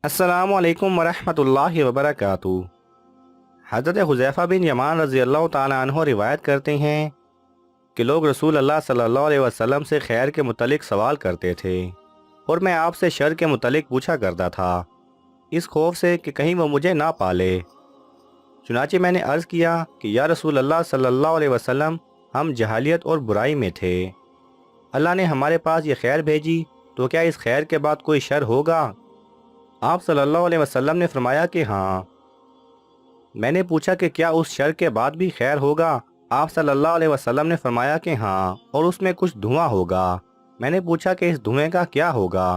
अस्सलामु अलैकुम वरहमतुल्लाहि वबरकातुहू। हज़रत हुज़ैफ़ा बिन यमान रज़ी अल्लाह ताला अन्हो रिवायत करते हैं कि लोग रसूल अल्लाह सल्लल्लाहु अलैहि वसल्लम से खैर के मुतलिक सवाल करते थे और मैं आपसे शर के मुतलिक पूछा करता था, इस खौफ से कि कहीं वो मुझे ना पाले। चुनाचे मैंने अर्ज़ किया कि या रसूल अल्लाह सल्लल्लाहु अलैहि वसल्लम, हम जहालियत और बुराई में थे, अल्लाह ने हमारे पास ये खैर भेजी, तो क्या इस खैर के बाद कोई शर होगा? आप सल्लल्लाहु अलैहि वसल्लम ने फरमाया कि हाँ। मैंने पूछा कि क्या उस शर के बाद भी खैर होगा? आप सल्लल्लाहु अलैहि वसल्लम ने फरमाया कि हाँ, और उसमें कुछ धुआं होगा। मैंने पूछा कि इस धुएं का क्या होगा?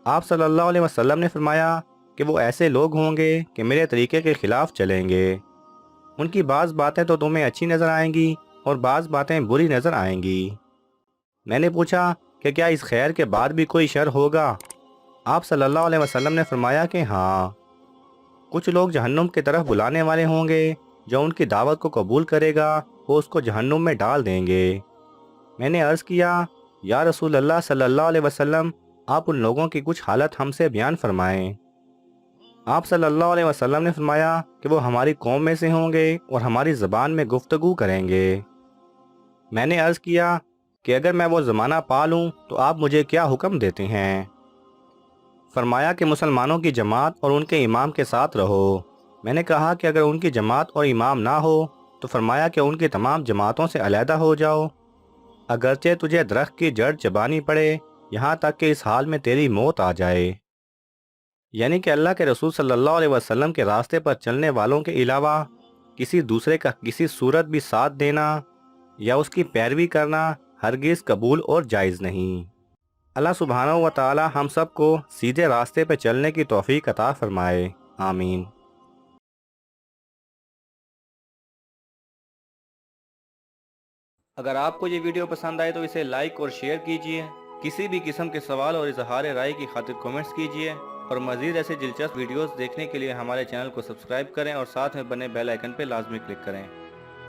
आप सल्लल्लाहु अलैहि वसल्लम ने फरमाया कि वो ऐसे लोग होंगे कि मेरे तरीके के खिलाफ चलेंगे। उनकी बाज़ बातें तो तुम्हें अच्छी नज़र आएंगी और बाज़ बातें बुरी नज़र आएंगी। मैंने पूछा कि क्या इस खैर के बाद भी कोई शर होगा? आप सल्लल्लाहु अलैहि वसल्लम ने फरमाया कि हाँ, कुछ लोग जहन्नुम की तरफ बुलाने वाले होंगे, जो उनकी दावत को कबूल करेगा वो उसको जहन्नुम में डाल देंगे। मैंने अर्ज़ किया, या रसूल अल्लाह सल्लल्लाहु अलैहि वसल्लम, आप उन लोगों की कुछ हालत हमसे बयान फरमाएं। आप सल्लल्लाहु अलैहि वसल्लम ने फरमाया कि वो हमारी कौम में से होंगे और हमारी ज़बान में गुफ्तगू करेंगे। मैंने अर्ज़ किया कि अगर मैं वो ज़माना पा लूँ तो आप मुझे क्या हुक्म देते हैं? फरमाया कि मुसलमानों की जमात और उनके इमाम के साथ रहो। मैंने कहा कि अगर उनकी जमात और इमाम ना हो तो फरमाया कि उनकी तमाम जमातों से अलहदा हो जाओ, अगरचे तुझे दरख्त की जड़ चबानी पड़े, यहाँ तक कि इस हाल में तेरी मौत आ जाए। यानी कि अल्लाह के रसूल सल्लल्लाहु अलैहि वसल्लम के रास्ते पर चलने वालों के अलावा किसी दूसरे का किसी सूरत भी साथ देना या उसकी पैरवी करना हरगिज़ कबूल और जायज़ नहीं। अल्लाह सुब्हानहू व तआला हम सब को सीधे रास्ते पर चलने की तौफीक अता फरमाए। आमीन। अगर आपको ये वीडियो पसंद आए तो इसे लाइक और शेयर कीजिए। किसी भी किस्म के सवाल और इजहार राय की खातिर कमेंट्स कीजिए और मज़ीद ऐसे दिलचस्प वीडियोस देखने के लिए हमारे चैनल को सब्सक्राइब करें और साथ में बने बेल आइकन पर लाजमी क्लिक करें।